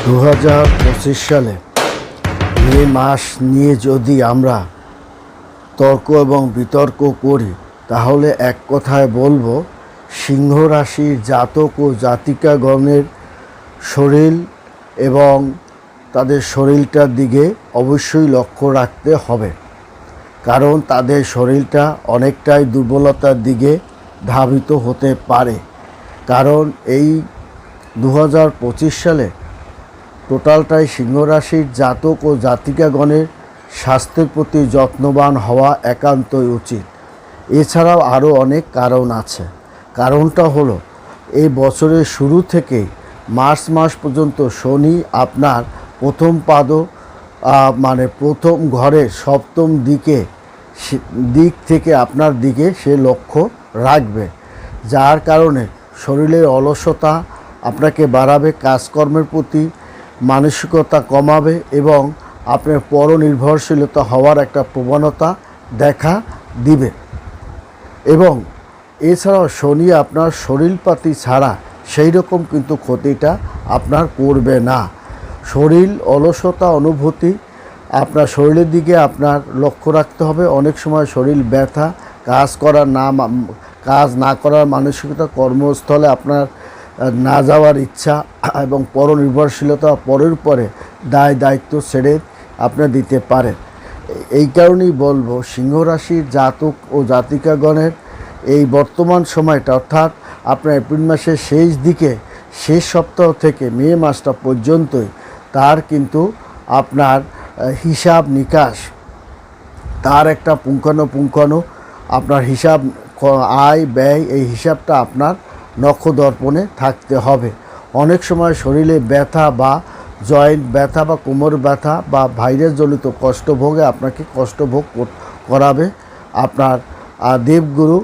2025 সালে মে মাস নিয়ে যদি আমরা তর্ক এবং বিতর্ক করি তাহলে এক কথায় বলবো, সিংহ রাশির জাতক ও জাতিকাগণের শরীর এবং তাদের শরীরটার দিকে অবশ্যই লক্ষ্য রাখতে হবে। কারণ তাদের শরীরটা অনেকটাই দুর্বলতার দিকে ধাবিত হতে পারে। কারণ এই 2025 সালে টোটালটাই সিংহ রাশির জাতক ও জাতিকাগণের স্বাস্থ্যের প্রতি যত্নবান হওয়া একান্তই উচিত। এছাড়াও আরও অনেক কারণ আছে। কারণটা হলো, এই বছরের শুরু থেকেই মার্চ মাস পর্যন্ত শনি আপনার প্রথম প্রথম ঘরের সপ্তম দিক থেকে আপনার দিকে সে লক্ষ্য রাখবে, যার কারণে শরীরের অলসতা আপনাকে বাড়াবে, কাজকর্মের প্রতি মানসিকতা কমাবে এবং আপনার পরনির্ভরশীলতা হওয়ার একটা প্রবণতা দেখা দিবে। এবং এছাড়াও শনি আপনার শরীরপাতি ছাড়া সেই রকম কিন্তু ক্ষতিটা আপনার করবে না। শরীর অলসতা অনুভূতি আপনার শরীরের দিকে আপনার লক্ষ্য রাখতে হবে। অনেক সময় শরীর ব্যথা, কাজ না করার মানসিকতা, কর্মস্থলে আপনার না যাওয়ার ইচ্ছা এবং পরনির্ভরশীলতা পরের পরে দায়িত্ব ছেড়ে আপনার দিতে পারেন। এই কারণেই বলবো, সিংহ রাশির জাতক ও জাতিকাগণের এই বর্তমান সময়টা, অর্থাৎ আপনার এপ্রিল মাসের শেষ সপ্তাহ থেকে মে মাসটা পর্যন্তই তার কিন্তু আপনার হিসাব নিকাশ, তার একটা পুঙ্খানুপুঙ্খানু আপনার হিসাব, আয় ব্যয়, এই হিসাবটা আপনার নখদর্পণে থাকতে হবে। অনেক সময় শরীরে ব্যথা বা জয়েন্ট ব্যথা বা কোমর ব্যথা বা ভাইরাসজনিত কষ্টভোগে আপনাকে কষ্টভোগ করাবে আপনার দেবগুরু,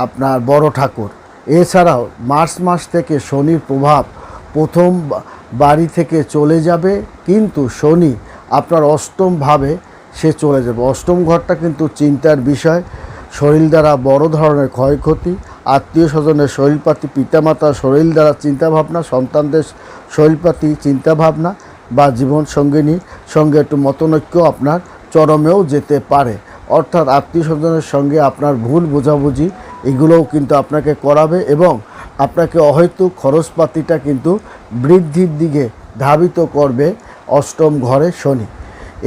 আপনার বড় ঠাকুর। এছাড়াও মার্চ মাস থেকে শনির প্রভাব প্রথম বাড়ি থেকে চলে যাবে, কিন্তু শনি আপনার অষ্টমভাবে সে চলে যাবে। অষ্টম ঘরটা কিন্তু চিন্তার বিষয়। শরীর দ্বারা বড় ধরনের ক্ষয়ক্ষতি, আত্মীয় স্বজনের শরীরপাতি, পিতামাতার শরীর দ্বারা চিন্তাভাবনা, সন্তানদের শরীরপাতি চিন্তাভাবনা বা জীবনসঙ্গিনীর সঙ্গে একটু মতনৈক্য আপনার চরমেও যেতে পারে। অর্থাৎ আত্মীয় স্বজনের সঙ্গে আপনার ভুল বোঝাবুঝি এগুলোও কিন্তু আপনাকে করাবে এবং আপনাকে অহেতুক খরচপাতিটা কিন্তু বৃদ্ধির দিকে ধাবিত করবে অষ্টম ঘরে শনি।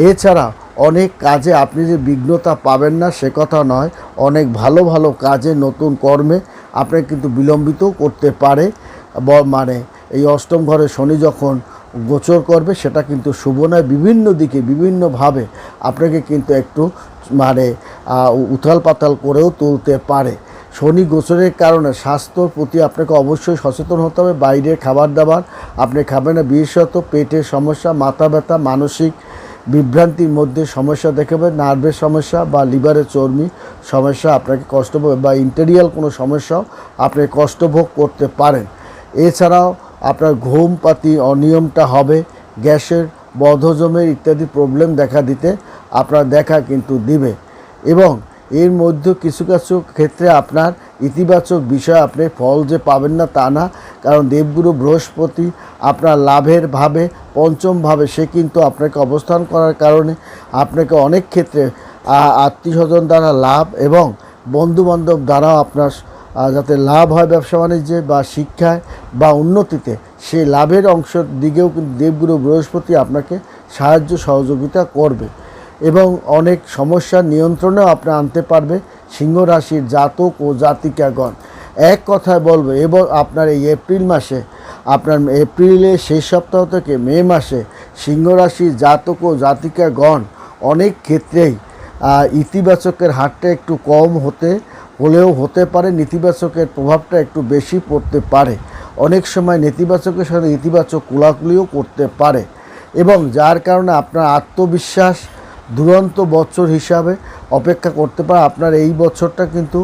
এছাড়া অনেক কাজে আপনি যে বিঘ্নতা পাবেন না সে কথা নয়, অনেক ভালো ভালো কাজে, নতুন কর্মে আপনাকে কিন্তু বিলম্বিত করতে পারে। এই অষ্টম ঘরে শনি যখন গোচর করবে সেটা কিন্তু শুভ নয়। বিভিন্ন দিকে বিভিন্নভাবে আপনাকে কিন্তু একটু উথাল পাতাল করেও তুলতে পারে। শনি গোচরের কারণে স্বাস্থ্যর প্রতি আপনাকে অবশ্যই সচেতন হতে হবে। বাইরের খাবার দাবার আপনি খাবেন না, বিশেষত পেটের সমস্যা, মাথা ব্যথা, মানসিক বিভ্রান্তির মধ্যে সমস্যা দেখাবে, নার্ভের সমস্যা বা লিভারের চর্বি সমস্যা আপনাকে কষ্টভোগ বা ইন্টেরিয়াল কোনো সমস্যাও আপনি কষ্টভোগ করতে পারেন। এছাড়াও আপনার ঘুমপাতি অনিয়মটা হবে, গ্যাসের, বদহজমের ইত্যাদি প্রবলেম দেখা কিন্তু দিবে। এবং এর মধ্যে কিছু ক্ষেত্রে আপনার ইতিবাচক বিষয়, আপনি ফল যে পাবেন না তা না। কারণ দেবগুরু বৃহস্পতি আপনার লাভের ভাবে, পঞ্চম ভাবে সে কিন্তু আপনাকে অবস্থান করার কারণে আপনাকে অনেক ক্ষেত্রে আত্মীয় স্বজন দ্বারা লাভ এবং বন্ধুবান্ধব দ্বারাও আপনার যাতে লাভ হয় ব্যবসা বাণিজ্যে বা শিক্ষায় বা উন্নতিতে, সেই লাভের অংশের দিকেও কিন্তু দেবগুরু বৃহস্পতি আপনাকে সাহায্য সহযোগিতা করবে এবং অনেক সমস্যার নিয়ন্ত্রণেও আপনি আনতে পারবে সিংহ রাশির জাতক ও জাতিকাগণ। এক কথায় বলবো, এবং আপনার এই এপ্রিলের শেষ সপ্তাহ থেকে মে মাসে সিংহ রাশির জাতক ও জাতিকাগণ অনেক ক্ষেত্রেই ইতিবাচকের হারটা একটু কম হতে পারে, নেতিবাচকের প্রভাবটা একটু বেশি পড়তে পারে। অনেক সময় নেতিবাচকের সাথে ইতিবাচক কুলাকুলিও করতে পারে এবং যার কারণে আপনার আত্মবিশ্বাস দুরন্ত বছর হিসাবে অপেক্ষা করতে পারে। আপনার এই বছরটা কিন্তু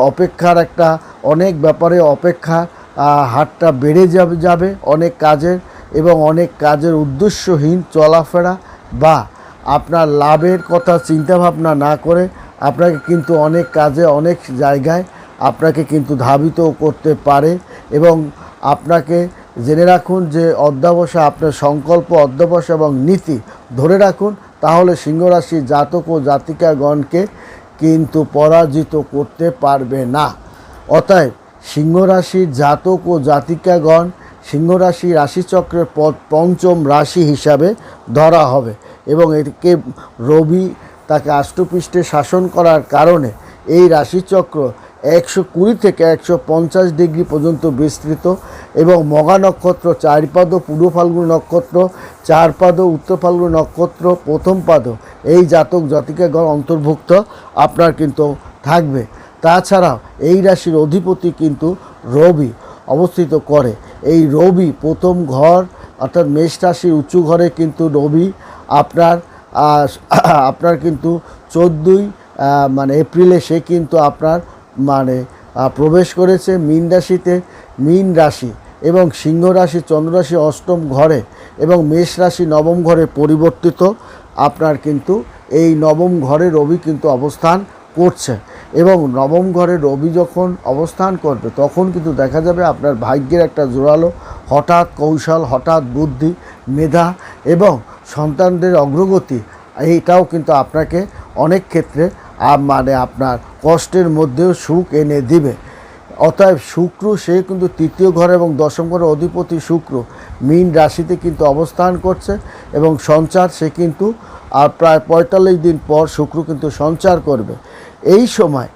অপেক্ষার একটা অনেক ব্যাপারে হারটা বেড়ে যাবে অনেক কাজের, এবং অনেক কাজের উদ্দেশ্যহীন চলাফেরা বা আপনার লাভের কথা চিন্তাভাবনা না করে আপনাকে কিন্তু অনেক কাজে, অনেক জায়গায় আপনাকে কিন্তু ধাবিত করতে পারে এবং আপনাকে জেনে রাখুন যে অধ্যবসায়, আপনার সংকল্প, অধ্যবসায় এবং নীতি ধরে রাখুন, তাহলে সিংহ রাশির জাতক ও জাতিকাগণকে কিন্তু পরাজিত করতে পারবে না। অতএব সিংহ রাশির জাতক ও জাতিকাগণ সিংহ রাশি রাশিচক্রের পঞ্চম রাশি হিসাবে ধরা হবে এবং একে রবি তাকে আষ্টপৃষ্ঠে শাসন করার কারণে এই রাশিচক্র 120 থেকে 150 ডিগ্রি পর্যন্ত বিস্তৃত এবং মঘা নক্ষত্র 4 পাদ, পূর্ব ফাল্গুনী নক্ষত্র 4 পাদ, উত্তর ফাল্গুনী নক্ষত্র প্রথম পাদ এই জাতক জাতিকাগণ অন্তর্ভুক্ত আপনার কিন্তু থাকবে। তাছাড়াও এই রাশির অধিপতি কিন্তু রবি অবস্থিত করে। এই রবি প্রথম ঘর অর্থাৎ মেষ রাশির উঁচু ঘরে কিন্তু রবি আপনার কিন্তু 14ই এপ্রিলে সে কিন্তু আপনার প্রবেশ করেছে মীন রাশিতে। মীন রাশি এবং সিংহ রাশি, চন্দ্র রাশি অষ্টম ঘরে এবং মেষ রাশি নবম ঘরে পরিবর্তিত আপনার কিন্তু এই নবম ঘরে রবি কিন্তু অবস্থান করছে এবং নবম ঘরে রবি যখন অবস্থান করবে তখন কিন্তু দেখা যাবে আপনার ভাগ্যের একটা জোরালো হঠাৎ কৌশল, হঠাৎ বুদ্ধি, মেধা এবং সন্তানদের অগ্রগতি, এইটাও কিন্তু আপনাকে অনেক ক্ষেত্রে আপনার কষ্টের মধ্যেও সুখ এনে দিবে। অতএব শুক্র সে কিন্তু তৃতীয় ঘর এবং দশম ঘরের অধিপতি শুক্র মীন রাশিতে কিন্তু অবস্থান করছে এবং সঞ্চার সে কিন্তু প্রায় 45 দিন পর শুক্র কিন্তু সঞ্চার করবে। এই সময়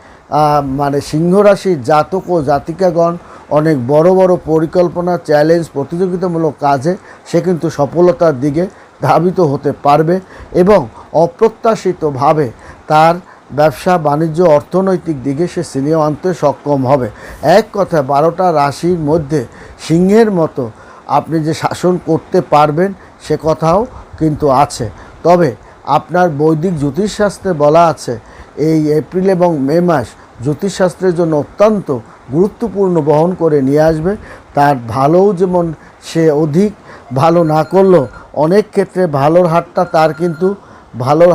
সিংহ রাশির জাতক ও জাতিকাগণ অনেক বড় বড় পরিকল্পনা, চ্যালেঞ্জ, প্রতিযোগিতামূলক কাজে সে কিন্তু সফলতার দিকে ধাবিত হতে পারবে এবং অপ্রত্যাশিতভাবে তার ব্যবসা বাণিজ্য অর্থনৈতিক দিকে সে ছিনিয়ে আনতে সক্ষম হবে। এক কথা 12টা রাশির মধ্যে সিংহের মতো আপনি যে শাসন করতে পারবেন সে কথাও কিন্তু আছে। তবে আপনার বৈদিক জ্যোতিষশাস্ত্রে বলা আছে এই এপ্রিল এবং মে মাস জ্যোতিষশাস্ত্রের জন্য অত্যন্ত গুরুত্বপূর্ণ বহন করে নিয়ে আসবে। তার ভালোও যেমন সে অধিক ভালো না করলেও অনেক ক্ষেত্রে ভালোর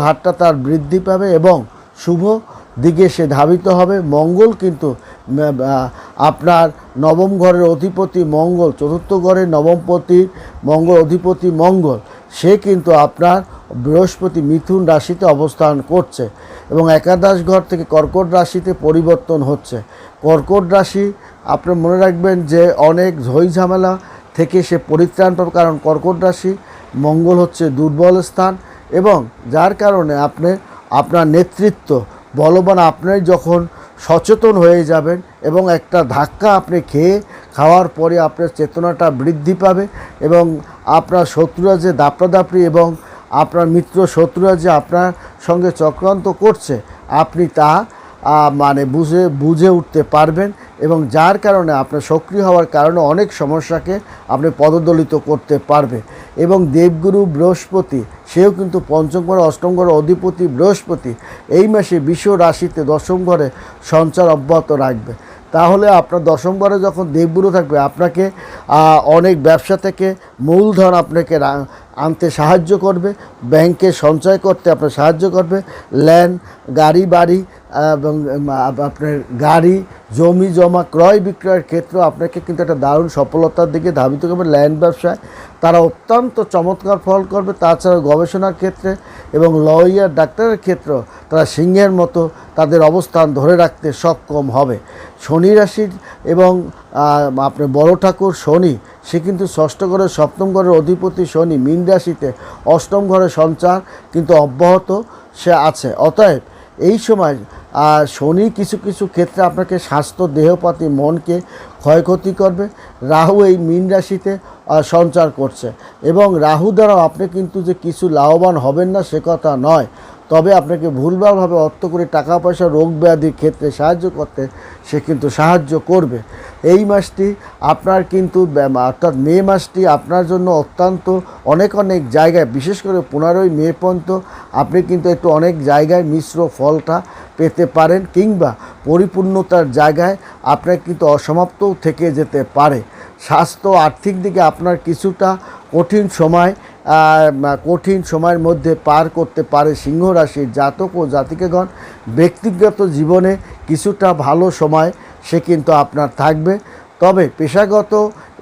হারটা তার বৃদ্ধি পাবে এবং শুভ দিকে সে ধাবিত হবে। মঙ্গল কিন্তু আপনার নবম ঘরের অধিপতি মঙ্গল, চতুর্থ ঘরের নবমপতির মঙ্গল অধিপতি মঙ্গল সে কিন্তু আপনার বৃহস্পতি মিথুন রাশিতে অবস্থান করছে এবং একাদশ ঘর থেকে কর্কট রাশিতে পরিবর্তন হচ্ছে। কর্কট রাশি আপনার মনে রাখবেন যে অনেক ঝই ঝামেলা থেকে সে পরিত্রাণ পাবে, কারণ কর্কট রাশি মঙ্গল হচ্ছে দুর্বল স্থান এবং যার কারণে আপনার নেতৃত্ব বলবান, আপনার যখন সচেতন হয়ে যাবেন এবং একটা ধাক্কা আপনি খাওয়ার পরে আপনার চেতনাটা বৃদ্ধি পাবে এবং আপনার শত্রুরা যে দাপড়াদাপড়ি এবং আপনার মিত্র শত্রুরা যে আপনার সঙ্গে চক্রান্ত করছে আপনি তা বুঝে উঠতে পারবেন এবং যার কারণে আপনার সক্রিয় হওয়ার কারণে অনেক সমস্যাকে আপনি পদদলিত করতে পারবে। এবং দেবগুরু বৃহস্পতি সেও কিন্তু পঞ্চম ঘরে অষ্টম ঘরে অধিপতি বৃহস্পতি এই মাসে বিশ্ব রাশিতে দশম ঘরে সঞ্চার অব্যাহত রাখবে। তাহলে আপনার দশম ঘরে যখন দেবগুরু থাকবে আপনাকে অনেক ব্যবসা থেকে মূলধন আপনাকে আনতে সাহায্য করবে, ব্যাংকে সঞ্চয় করতে আপনার সাহায্য করবে, ল্যান্ড, গাড়ি, বাড়ি এবং আপনার গাড়ি, জমি জমা ক্রয় বিক্রয়ের ক্ষেত্রে আপনাকে কিন্তু একটা দারুণ সফলতার দিকে ধাবিত করবে। ল্যান্ড ব্যবসায় তারা অত্যন্ত চমৎকার ফল করবে। তাছাড়া গবেষণার ক্ষেত্রে এবং লয়ার, ডাক্তারের ক্ষেত্রেও তারা সিংহের মতো তাদের অবস্থান ধরে রাখতে সক্ষম হবে। শনি রাশির এবং আপনার বড় ঠাকুর শনি সে কিন্তু ষষ্ঠ ঘরের সপ্তম ঘরের অধিপতি শনি মীন রাশিতে অষ্টম ঘরে সঞ্চার কিন্তু অব্যাহত সে আছে। অতএব এই সময় শনি কিছু কিছু ক্ষেত্রে আপনাকে স্বাস্থ্য, দেহপাতি, মনকে ক্ষয়ক্ষতি করবে। রাহু এই মীন রাশিতে সঞ্চার করছে এবং রাহু দ্বারাও আপনি কিন্তু যে কিছু লাভবান হবেন না সে কথা নয়, তবে আপনাকে ভুলভালভাবে অর্থ করে টাকা পয়সা, রোগ ব্যাধির ক্ষেত্রে সাহায্য করতে সে কিন্তু সাহায্য করবে। এই মাসটি আপনার কিন্তু অর্থাৎ মে মাসটি আপনার জন্য অত্যন্ত অনেক জায়গায়, বিশেষ করে 15ই মে পর্যন্ত আপনি কিন্তু একটু অনেক জায়গায় মিশ্র ফলটা পেতে পারেন কিংবা পরিপূর্ণতার জায়গায় আপনার কিন্তু অসমাপ্তও থেকে যেতে পারে। স্বাস্থ্য, আর্থিক দিকে আপনার কিছুটা কঠিন সময়ের মধ্যে পার করতে পারে সিংহ রাশির জাতক ও জাতিকাগণ। ব্যক্তিগত জীবনে কিছুটা ভালো সময় সে কিন্তু আপনার থাকবে। তবে পেশাগত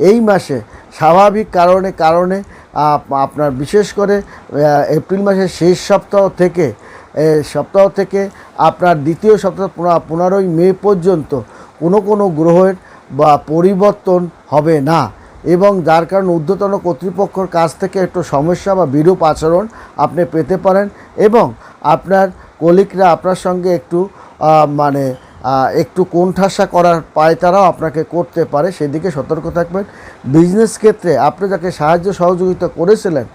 এই মাসে স্বাভাবিক কারণে আপনার বিশেষ করে এপ্রিল মাসের শেষ সপ্তাহ থেকে আপনার দ্বিতীয় সপ্তাহ 15ই মে পর্যন্ত কোনো গ্রহের বা পরিবর্তন হবে না, এবং যার কারণে ঊর্ধ্বতন কর্তৃপক্ষের কাছ থেকে একটু সমস্যা বা বিরূপ আচরণ আপনি পেতে পারেন, এবং আপনার কলিগরা আপনার সঙ্গে একটু কোণঠাসা করার পায়তারাও আপনাকে করতে পারে, সেদিকে সতর্ক থাকবেন। বিজনেস ক্ষেত্রে আপনি যাকে সাহায্য সহযোগিতা করেছিলেন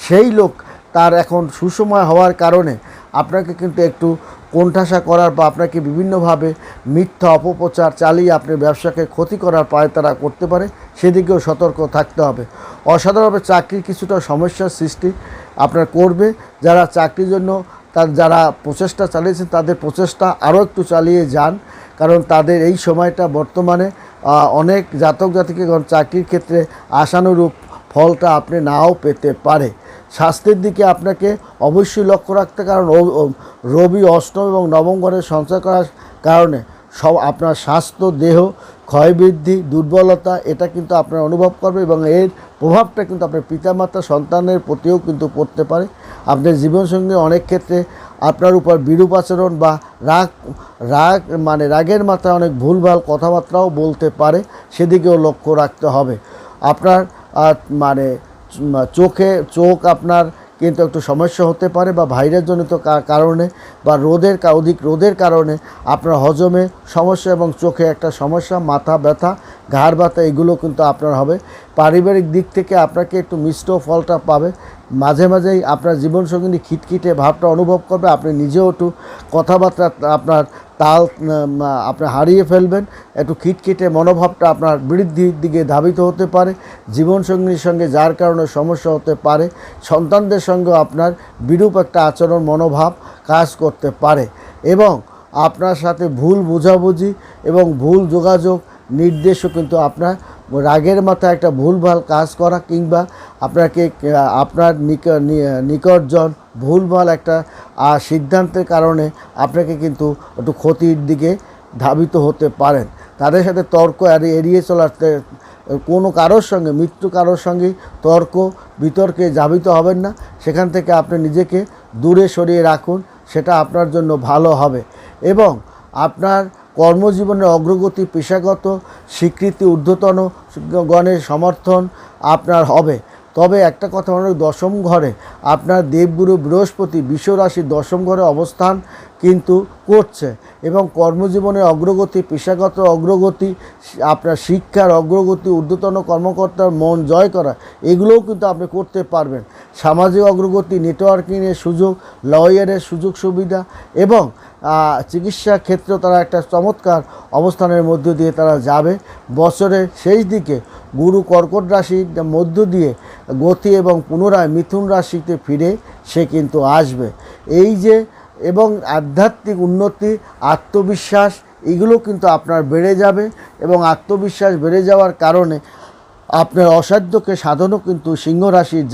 সেই লোক তার এখন সুসময় হওয়ার কারণে আপনাকে কিন্তু একটু কোণঠাসা করার বা আপনাকে বিভিন্নভাবে মিথ্যা অপপ্রচার চালিয়ে আপনার ব্যবসাকে ক্ষতি করার পায়তারা করতে পারে, সেদিকেও সতর্ক থাকতে হবে। অসাধারণভাবে চাকরির কিছুটা সমস্যার সৃষ্টি আপনার করবে। যারা চাকরির জন্য যারা প্রচেষ্টা চালিয়েছেন তাদের প্রচেষ্টা আরও একটু চালিয়ে যান, কারণ তাদের এই সময়টা বর্তমানে অনেক জাতক জাতিকাগণ চাকরির ক্ষেত্রে আশানুরূপ ফলটা আপনি নাও পেতে পারে। স্বাস্থ্যের দিকে আপনাকে অবশ্যই লক্ষ্য রাখতে, কারণ রবি অষ্টম এবং নবম ঘরে সঞ্চয় করার কারণে আপনার স্বাস্থ্য, দেহ ক্ষয়বৃদ্ধি, দুর্বলতা এটা কিন্তু আপনার অনুভব করবে, এবং এর প্রভাবটা কিন্তু আপনার পিতামাতা সন্তানের প্রতিও কিন্তু পড়তে পারে। আপনার জীবনসঙ্গী অনেক ক্ষেত্রে আপনার উপর বিরূপ আচরণ বা রাগের মাথায় অনেক ভুলভাল কথাবার্তাও বলতে পারে, সেদিকেও লক্ষ্য রাখতে হবে। আপনার চোখ আপনার কিন্তু একটু সমস্যা হতে পারে, বা ভাইরাসজনিত কারণে বা অধিক রোদের কারণে আপনার হজমে সমস্যা এবং চোখে একটা সমস্যা, মাথা ব্যথা, ঘাড় ব্যথা এগুলো কিন্তু আপনার হবে। পারিবারিক দিক থেকে আপনাকে একটু মিশ্র ফলটা পাবে। মাঝেই আপনার জীবনসঙ্গিনী খিটখিটে ভাবটা অনুভব করবে, আপনি নিজেও একটু কথাবার্তা আপনার তাল আপনি হারিয়ে ফেলবেন, একটু খিটখিটে মনোভাবটা আপনার বৃদ্ধির দিকে ধাবিত হতে পারে জীবনসঙ্গীর সঙ্গে, যার কারণে সমস্যা হতে পারে। সন্তানদের সঙ্গে আপনার বিরূপ একটা আচরণ মনোভাব কাজ করতে পারে, এবং আপনার সাথে ভুল বোঝাবুঝি এবং ভুল যোগাযোগ নির্দেশও কিন্তু আপনার রাগের মাথায় একটা ভুলভাল কাজ করা, কিংবা আপনার নিকটজন ভুলভাল একটা সিদ্ধান্তের কারণে আপনাকে কিন্তু একটু ক্ষতির দিকে ধাবিত হতে পারেন। তাদের সাথে তর্ক এড়িয়ে চলার, কোনো কারোর সঙ্গে কারোর সঙ্গে তর্ক বিতর্কে ধাবিত হবেন না, সেখান থেকে আপনি নিজেকে দূরে সরিয়ে রাখুন, সেটা আপনার জন্য ভালো হবে। এবং আপনার কর্মজীবনের অগ্রগতি, পেশাগত স্বীকৃতি, ঊর্ধ্বতন গণের সমর্থন আপনার হবে। তবে একটা কথা মনে রাখবেন, দশম ঘরে আপনার দেবগুরু বৃহস্পতি বিশ্ব রাশির দশম ঘরে অবস্থান কিন্তু করছে, এবং কর্মজীবনের অগ্রগতি, পেশাগত অগ্রগতি, আপনার শিক্ষার অগ্রগতি, ঊর্ধ্বতন কর্মকর্তার মন জয় করা এগুলোও কিন্তু আপনি করতে পারবেন। সামাজিক অগ্রগতি, নেটওয়ার্কিংয়ের সুযোগ, লয়ারের সুযোগ সুবিধা, এবং চিকিৎসা ক্ষেত্রেও তারা একটা চমৎকার অবস্থানের মধ্য দিয়ে তারা যাবে। বছরের শেষ দিকে গুরু কর্কট রাশির মধ্য দিয়ে গতি এবং পুনরায় মিথুন রাশিতে ফিরে সে কিন্তু আসবে। এবং আধ্যাত্মিক উন্নতি, আত্মবিশ্বাস এগুলো কিন্তু আপনার বেড়ে যাবে, এবং আত্মবিশ্বাস বেড়ে যাওয়ার কারণে আপনার অসাধ্যকে সাধনও কিন্তু সিংহ রাশির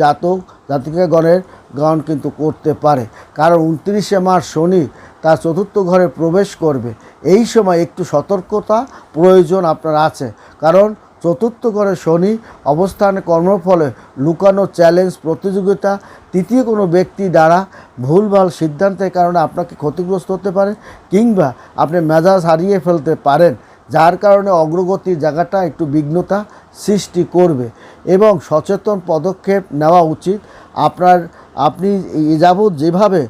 জাতিকাগণ কিন্তু করতে পারে। কারণ 29শে মার্চ শনি তার চতুর্থ ঘরে প্রবেশ করবে। এই সময় একটু সতর্কতা প্রয়োজন আপনার আছে, কারণ চতুর্থ ঘরে শনি অবস্থান কর্মফলে লুকানো চ্যালেঞ্জ, প্রতিযোগিতা, তৃতীয় কোনো ব্যক্তি দ্বারা ভুলভাল সিদ্ধান্তের কারণে আপনাকে ক্ষতিগ্রস্ত হতে পারে, কিংবা আপনি মেজাজ হারিয়ে ফেলতে পারেন, যার কারণে অগ্রগতির জায়গাটা একটু বিঘ্নতা সৃষ্টি করবে। এবং সচেতন পদক্ষেপ নেওয়া উচিত। আপনি যাবৎ যেভাবে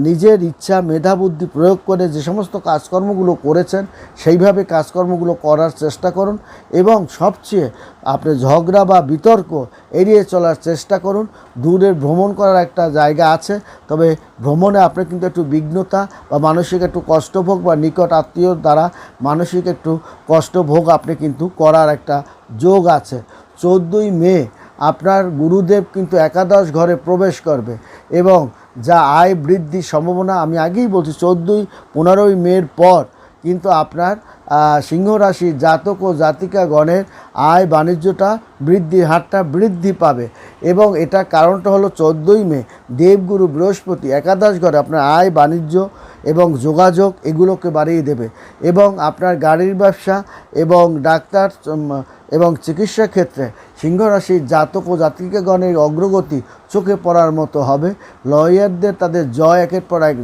নিজের ইচ্ছা মেধাবুদ্ধি প্রয়োগ করে যে সমস্ত কাজকর্মগুলো করেছেন সেইভাবে কাজকর্মগুলো করার চেষ্টা করুন, এবং সবচেয়ে আপনি ঝগড়া বা বিতর্ক এড়িয়ে চলার চেষ্টা করুন। দূরের ভ্রমণ করার একটা জায়গা আছে, তবে ভ্রমণে আপনি কিন্তু একটু বিঘ্নতা বা মানসিক একটু কষ্টভোগ বা নিকট আত্মীয়র দ্বারা মানসিক একটু কষ্টভোগ আপনি কিন্তু করার একটা যোগ আছে। 14ই মে আপনার গুরুদেব কিন্তু একাদশ ঘরে প্রবেশ করবে, এবং যা আয় বৃদ্ধির সম্ভাবনা আমি আগেই বলছি 15ই মের পর কিন্তু আপনার সিংহ রাশির জাতক ও জাতিকাগণের আয় বাণিজ্যটা বৃদ্ধির হারটা বৃদ্ধি পাবে। এবং এটা কারণটা হলো 14ই মে দেবগুরু বৃহস্পতি একাদশ ঘরে আপনার আয় বাণিজ্য এবং যোগাযোগ এগুলোকে বাড়িয়ে দেবে এবং আপনার গাড়ির ব্যবসা এবং ডাক্তার এবং চিকিৎসা ক্ষেত্রে সিংহ রাশির জাতক ও জাতিকাগণের অগ্রগতি চোখে পড়ার মতো হবে। লয়ারদের তাদের জয়, একের পর এক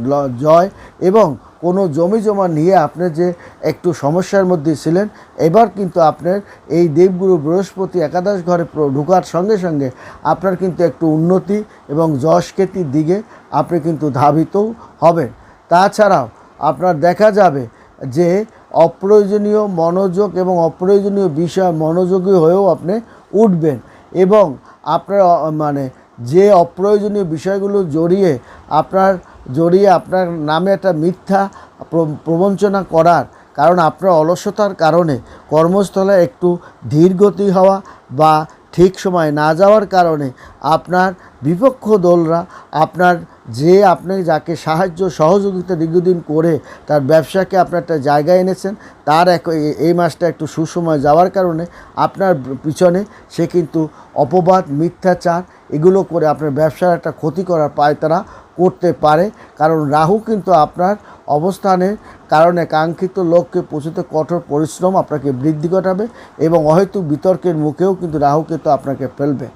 জয়, এবং কোনো জমি জমা নিয়ে আপনি যে একটু সমস্যার মধ্যে ছিলেন, এবার কিন্তু আপনার এই দেবগুরু বৃহস্পতি একাদশ ঘরে ঢোকার সঙ্গে সঙ্গে আপনার কিন্তু একটু উন্নতি এবং যশ খ্যাতির দিকে আপনি কিন্তু ধাবিতও হবেন। তাছাড়াও আপনার দেখা যাবে যে অপ্রয়োজনীয় মনোযোগ এবং অপ্রয়োজনীয় বিষয় মনোযোগী হয়েও আপনি উঠবেন এবং আপনার মানে যে অপ্রয়োজনীয় বিষয়গুলো জড়িয়ে আপনার নামে একটা মিথ্যা প্রবঞ্চনা করার কারণ আপনার অলসতার কারণে কর্মস্থলে একটু ধীরগতি হওয়া বা ঠিক সময় না যাওয়ার কারণে আপনার বিপক্ষ দলরা আপনি যাকে সাহায্য সহযোগিতা দীর্ঘদিন করে তার ব্যবসাকে আপনার একটা জায়গায় এনেছেন, তার এই মাসটা একটু সুসময় যাওয়ার কারণে আপনার পিছনে সে কিন্তু অপবাদ, মিথ্যাচার এগুলো করে আপনার ব্যবসার একটা ক্ষতি করার পায়তারা করতে পারে। কারণ রাহু কিন্তু আপনার অবস্থানের কারণে কাঙ্ক্ষিত লক্ষ্যে পৌঁছতে কঠোর পরিশ্রম আপনাকে বৃদ্ধি ঘটাবে এবং অহেতুক বিতর্কের মুখেও কিন্তু রাহু কিন্তু আপনাকে ফেলবে।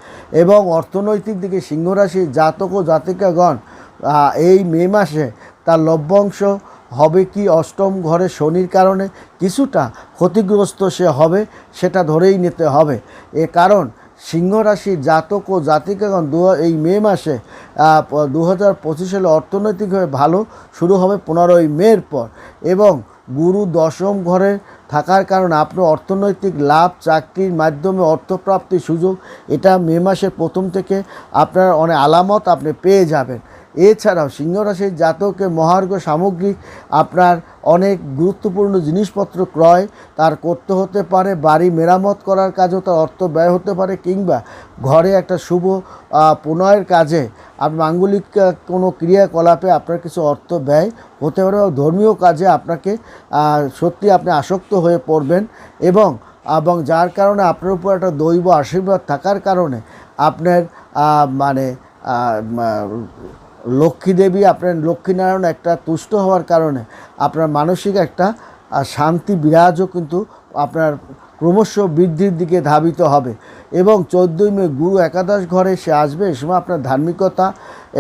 এবং অর্থনৈতিক দিকে সিংহ রাশির জাতক ও জাতিকাগণ এই মে মাসে তার লভ্যাংশ হবে কি অষ্টম ঘরে শনির কারণে কিছুটা ক্ষতিগ্রস্ত সে হবে, সেটা ধরেই নিতে হবে। এ কারণ সিংহ রাশির জাতক ও জাতিকাগণ এই মে মাসে 2025 সালে অর্থনৈতিকভাবে ভালো শুরু হবে 15ই মের পর, এবং গুরু দশম ঘরে থাকার কারণে আপনার অর্থনৈতিক লাভ, চাকরির মাধ্যমে অর্থপ্রাপ্তির সুযোগ এটা মে মাসের প্রথম থেকে আপনার অনেক আলামত আপনি পেয়ে যাবেন। এছাড়াও সিংহ রাশির জাতকের মহার্ঘ সামগ্রিক আপনার অনেক গুরুত্বপূর্ণ জিনিসপত্র ক্রয় তার করতে হতে পারে, বাড়ি মেরামত করার কাজেও তার অর্থ ব্যয় হতে পারে, কিংবা ঘরে একটা শুভ প্রণয়ের কাজে মাঙ্গলিক কোনো ক্রিয়াকলাপে আপনার কিছু অর্থ ব্যয় হতে পারে, ধর্মীয় কাজে আপনাকে সত্যি আপনি আসক্ত হয়ে পড়বেন এবং যার কারণে আপনার উপর একটা দৈব আশীর্বাদ থাকার কারণে আপনার লক্ষ্মী দেবী, আপনার লক্ষ্মীনারায়ণ একটা তুষ্ট হওয়ার কারণে আপনার মানসিক একটা শান্তি বিরাজও কিন্তু আপনার ক্রমশ বৃদ্ধির দিকে ধাবিত হবে। এবং 14ই মে গুরু একাদশ ঘরে সে আসবে, এ সময় আপনার ধার্মিকতা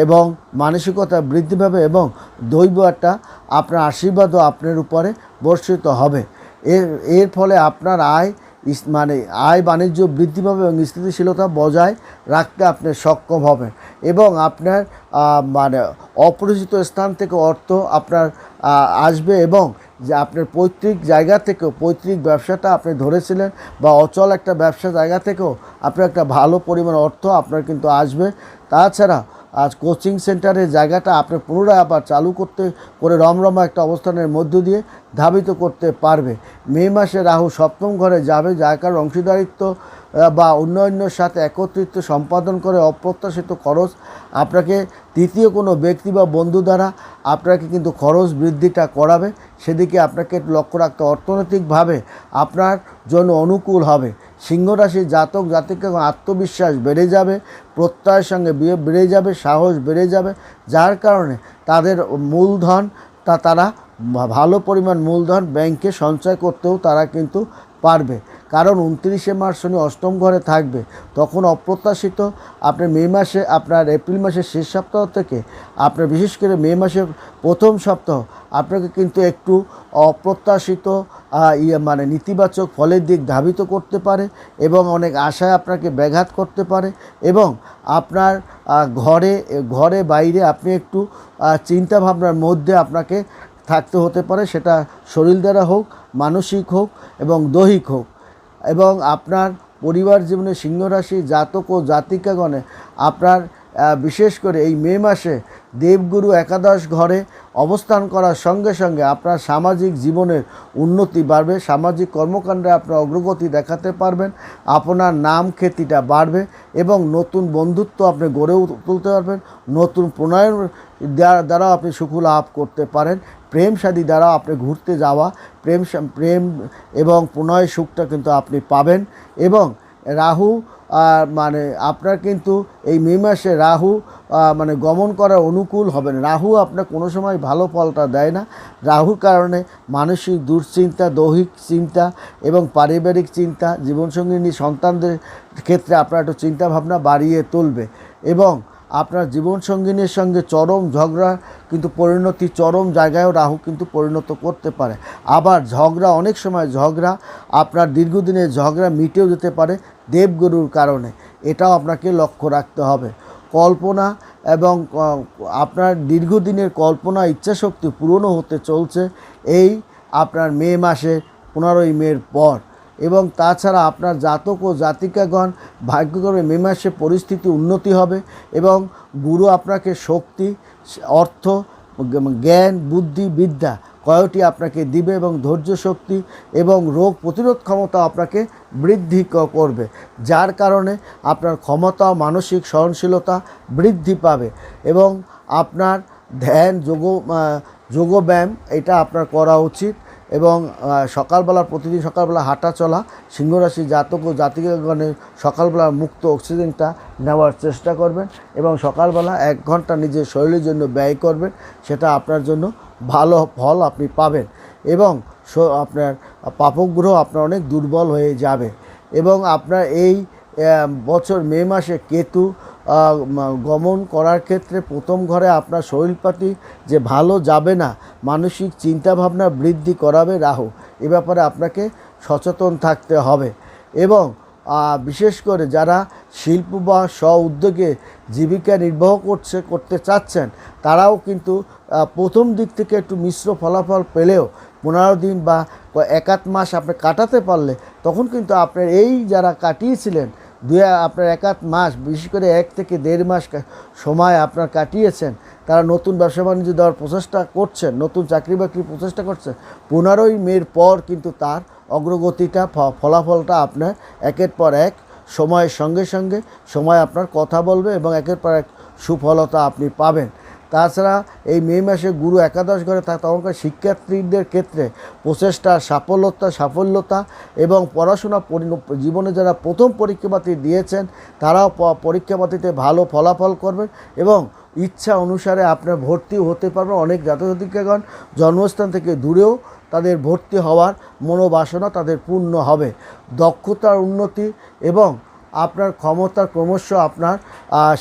এবং মানসিকতা বৃদ্ধি পাবে এবং দৈব একটা আপনার আশীর্বাদও আপনার উপরে বর্ষিত হবে। এর ফলে আপনার আয় বাণিজ্য বৃদ্ধি পাবে এবং স্থিতিশীলতা বজায় রাখতে আপনি সক্ষম হবেন এবং আপনার অপরিচিত স্থান থেকে অর্থ আপনার আসবে এবং যে আপনার পৈতৃক জায়গা থেকেও, পৈতৃক ব্যবসাটা আপনি ধরেছিলেন বা অচল একটা ব্যবসা জায়গা থেকেও আপনার একটা ভালো পরিমাণ অর্থ আপনার কিন্তু আসবে। তাছাড়া আজ কোচিং সেন্টারের জায়গাটা আপনি পুনরায় আবার চালু করে রমরমা একটা অবস্থানের মধ্য দিয়ে ধাবিত করতে পারবে। মে মাসে রাহু সপ্তম ঘরে যাবে, যার কারণে অংশীদারিত্ব বা উন্নয়নের সাথে একত্রিত সম্পাদন করে অপ্রত্যাশিত খরচ আপনাকে তৃতীয় কোনো ব্যক্তি বা বন্ধু দ্বারা আপনাকে কিন্তু খরচ বৃদ্ধিটা করাবে, সেদিকে আপনাকে লক্ষ্য রাখতে। অর্থনৈতিকভাবে আপনার জন্য অনুকূল হবে। সিংহ রাশির জাতক জাতিকা আত্মবিশ্বাস বেড়ে যাবে, প্রত্যয়ের সঙ্গে বেড়ে যাবে, সাহস বেড়ে যাবে, যার কারণে তাদের মূলধন তারা ভালো পরিমাণ মূলধন ব্যাংকে সঞ্চয় করতেও তারা কিন্তু পারবে। কারণ 29শে মার্চ শনি অষ্টম ঘরে থাকবে, তখন অপ্রত্যাশিত আপনার এপ্রিল মাসের শেষ সপ্তাহ থেকে আপনার বিশেষ করে মে মাসের প্রথম সপ্তাহ আপনাকে কিন্তু একটু অপ্রত্যাশিত নেতিবাচক ফলের দিক ধাবিত করতে পারে এবং অনেক আশায় আপনাকে ব্যাঘাত করতে পারে এবং আপনার ঘরে বাইরে আপনি একটু চিন্তাভাবনার মধ্যে আপনাকে থাকতে হতে পারে, সেটা শরীর দ্বারা হোক, মানসিক হোক এবং দৈহিক হোক। এবং আপনার পরিবার জীবনে সিংহ রাশি জাতক ও জাতিকাগণে আপনার বিশেষ করে এই মে মাসে দেবগুরু একাদশ ঘরে অবস্থান করার সঙ্গে সঙ্গে আপনার সামাজিক জীবনের উন্নতি বাড়বে, সামাজিক কর্মকাণ্ডে আপনার অগ্রগতি দেখাতে পারবেন, আপনার নাম খ্যাতিটা বাড়বে এবং নতুন বন্ধুত্ব আপনি গড়ে তুলতে পারবেন, নতুন প্রণয়ন দ্বারাও আপনি সুখ লাভ করতে পারেন, প্রেম শাদী দ্বারা আপনি ঘুরতে যাওয়া প্রেম এবং প্রণয় সুখটা কিন্তু আপনি পাবেন। এবং রাহু মানে আপনার কিন্তু এই মে মাসে রাহু মানে গমন করা অনুকূল হবে না। রাহু আপনার কোনো সময় ভালো ফলটা দেয় না। রাহুর কারণে মানসিক দুশ্চিন্তা, দৈহিক চিন্তা এবং পারিবারিক চিন্তা, জীবনসঙ্গিনী সন্তানদের ক্ষেত্রে আপনার একটু চিন্তাভাবনা বাড়িয়ে তুলবে এবং আপনার জীবনসঙ্গিনীর সঙ্গে চরম ঝগড়া কিন্তু পরিণতি, চরম জায়গায়ও রাহু কিন্তু পরিণত করতে পারে। আবার ঝগড়া, অনেক সময় ঝগড়া আপনার দীর্ঘদিনের ঝগড়া মিটেও যেতে পারে দেবগুরুর কারণে। এটাও আপনাকে লক্ষ্য রাখতে হবে। কল্পনা এবং আপনার দীর্ঘদিনের কল্পনা, ইচ্ছাশক্তি পূরণও হতে চলছে এই আপনার মে মাসে 15ই মের পর। এবং তাছাড়া আপনার জাতক ও জাতিকাগণ ভাগ্যক্রমে মে মাসে পরিস্থিতি উন্নতি হবে এবং গুরু আপনাকে শক্তি, অর্থ, জ্ঞান, বুদ্ধি, বিদ্যা কয়টি আপনাকে দিবে এবং ধৈর্য শক্তি এবং রোগ প্রতিরোধ ক্ষমতা আপনাকে বৃদ্ধি করবে, যার কারণে আপনার ক্ষমতা, মানসিক সহনশীলতা বৃদ্ধি পাবে এবং আপনার ধ্যান, যোগব্যায়াম এটা আপনার করা উচিত। এবং সকালবেলা, প্রতিদিন সকালবেলা হাঁটা চলা, সিংহরাশি জাতক ও জাতিকাগণের সকালবেলা মুক্ত অক্সিজেনটা নেওয়ার চেষ্টা করবেন এবং সকালবেলা 1 ঘন্টা নিজের শরীরের জন্য ব্যয় করবেন। সেটা আপনার জন্য ভালো ফল আপনি পাবেন এবং আপনার পাপগ্রহ আপনার অনেক দুর্বল হয়ে যাবে। এবং আপনার এই বছর মে মাসে কেতু গমন করার ক্ষেত্রে প্রথম ঘরে আপনার শরীরপাতি যে ভালো যাবে না, মানসিক চিন্তাভাবনা বৃদ্ধি করাবে রাহু। এ ব্যাপারে আপনাকে সচেতন থাকতে হবে। এবং বিশেষ করে যারা শিল্প বা স্ব উদ্যোগে জীবিকা নির্বাহ করতে চাচ্ছেন, তারাও কিন্তু প্রথম দিক থেকে একটু মিশ্র ফলাফল পেলেও 15 দিন বা 1 মাস আপনি কাটাতে পারলে তখন কিন্তু আপনার এই যারা কাটিয়েছিলেন আপনার 1 মাস, বিশেষ করে 1 থেকে 1.5 মাস সময় আপনার কাটিয়েছেন, তারা নতুন ব্যবসা বাণিজ্য দেওয়ার প্রচেষ্টা করছেন, নতুন চাকরি বাকরির প্রচেষ্টা করছেন, 15ই মের পর কিন্তু তার অগ্রগতিটা, ফলাফলটা আপনার একের পর এক সময়ের সঙ্গে সঙ্গে সময় আপনার কথা বলবে এবং একের পর এক সুফলতা আপনি পাবেন। তাছাড়া এই মে মাসে গুরু একাদশ ঘরে তখনকার শিক্ষার্থীদের ক্ষেত্রে প্রচেষ্টা, সাফল্যতা এবং পড়াশোনা জীবনে যারা প্রথম পরীক্ষাপাতি দিয়েছেন তারাও পরীক্ষাপাতিতে ভালো ফলাফল করবেন এবং ইচ্ছা অনুসারে আপনার ভর্তি হতে পারবেন। অনেক জাতক-জাতিকাগণ জন্মস্থান থেকে দূরেও তাদের ভর্তি হওয়ার মনোবাসনা তাদের পূর্ণ হবে। দক্ষতার উন্নতি এবং আপনার ক্ষমতা ক্রমশ আপনার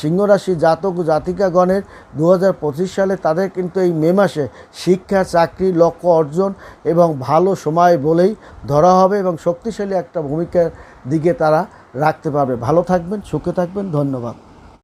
সিংহরাশি জাতক ও জাতিকাগণের 2025 সালে তাদের কিন্তু এই মে মাসে শিক্ষা, চাকরি, লক্ষ্য অর্জন এবং ভালো সময় বলেই ধরা হবে এবং শক্তিশালী একটা ভূমিকার দিকে তারা রাখতে পারবে। ভালো থাকবেন, সুখে থাকবেন, ধন্যবাদ।